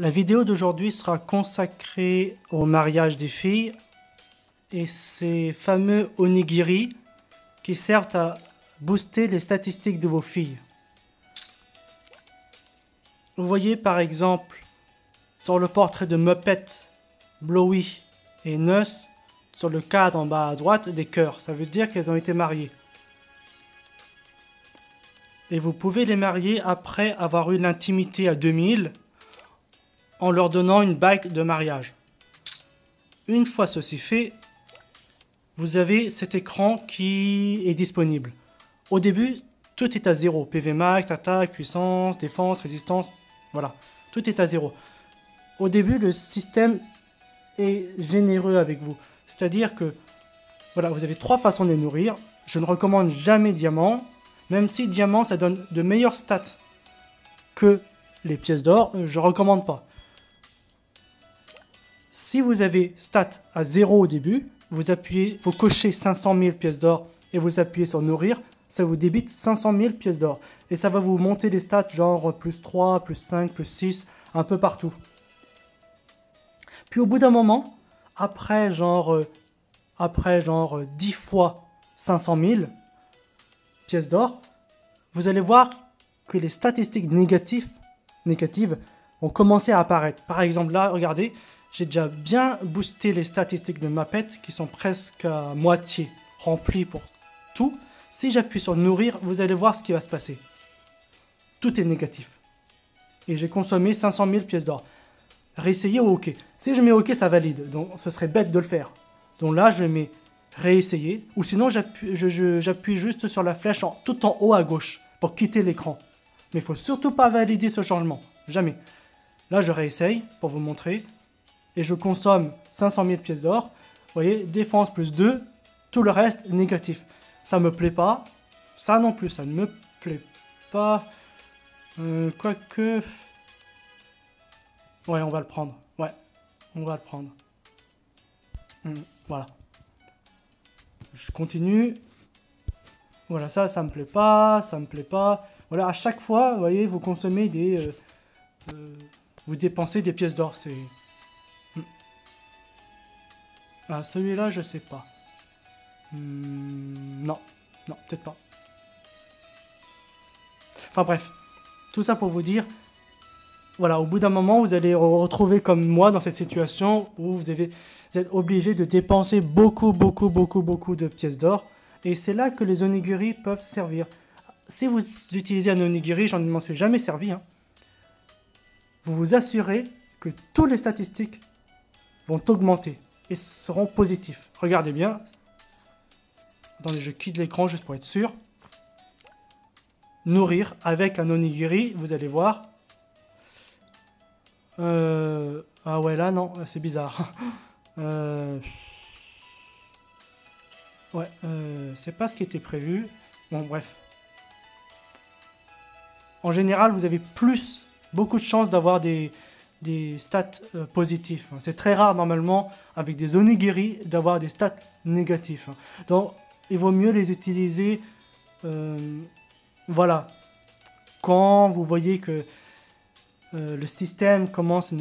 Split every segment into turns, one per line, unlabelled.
La vidéo d'aujourd'hui sera consacrée au mariage des filles et ces fameux onigiri qui servent à booster les statistiques de vos filles. Vous voyez par exemple sur le portrait de Muppet, Blowy et Nus, sur le cadre en bas à droite, des cœurs. Ça veut dire qu'elles ont été mariées. Et vous pouvez les marier après avoir eu l'intimité à 2000 en leur donnant une bague de mariage. Une fois ceci fait, vous avez cet écran qui est disponible. Au début, tout est à 0. PV max, attaque, puissance, défense, résistance, voilà. Tout est à 0. Au début, le système est généreux avec vous. C'est-à-dire que voilà, vous avez 3 façons de les nourrir. Je ne recommande jamais diamant, même si diamant, ça donne de meilleures stats que les pièces d'or, je ne recommande pas. Si vous avez stats à 0 au début, vous cochez 500 000 pièces d'or et vous appuyez sur nourrir, ça vous débite 500 000 pièces d'or. Et ça va vous monter des stats genre plus 3, plus 5, plus 6, un peu partout. Puis au bout d'un moment, après genre 10 fois 500 000 pièces d'or, vous allez voir que les statistiques négatives vont commencer à apparaître. Par exemple là, regardez, j'ai déjà bien boosté les statistiques de Muppet qui sont presque à moitié remplies pour tout. Si j'appuie sur nourrir, vous allez voir ce qui va se passer. Tout est négatif. Et j'ai consommé 500 000 pièces d'or. Réessayer ou OK. Si je mets OK, ça valide. Donc ce serait bête de le faire. Donc là, je mets réessayer. Ou sinon, j'appuie juste sur la flèche tout en haut à gauche pour quitter l'écran. Mais il ne faut surtout pas valider ce changement. Jamais. Là, je réessaye pour vous montrer. Et je consomme 500 000 pièces d'or. Vous voyez, défense plus 2. Tout le reste, négatif. Ça me plaît pas. Ça non plus, ça ne me plaît pas. Quoique... Ouais, on va le prendre. Ouais, on va le prendre. Voilà. Je continue. Voilà, ça me plaît pas, ça me plaît pas. Voilà, à chaque fois, vous voyez, vous consommez des... vous dépensez des pièces d'or, c'est... Ah, celui-là, je sais pas. Non, peut-être pas. Enfin bref, tout ça pour vous dire, voilà, au bout d'un moment, vous allez vous retrouver comme moi dans cette situation où vous êtes obligé de dépenser beaucoup de pièces d'or. Et c'est là que les onigiri peuvent servir. Si vous utilisez un onigiri, j'en m'en suis jamais servi, hein, vous vous assurez que toutes les statistiques vont augmenter et seront positifs. Regardez bien. Attendez, je quitte l'écran juste pour être sûr. Nourrir avec un onigiri, vous allez voir. Ah ouais, là, non, c'est bizarre. Ouais, c'est pas ce qui était prévu. Bon, bref. En général, vous avez beaucoup de chances d'avoir des stats positifs. C'est très rare, normalement, avec des onigiri, d'avoir des stats négatifs. Donc, il vaut mieux les utiliser, voilà, quand vous voyez que le système commence à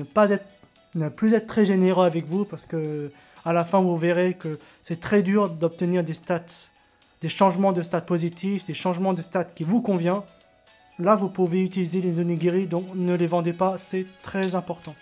ne plus être très généreux avec vous, parce que à la fin vous verrez que c'est très dur d'obtenir des stats, des changements de stats positifs, des changements de stats qui vous conviennent. Là vous pouvez utiliser les onigiri, donc ne les vendez pas, c'est très important.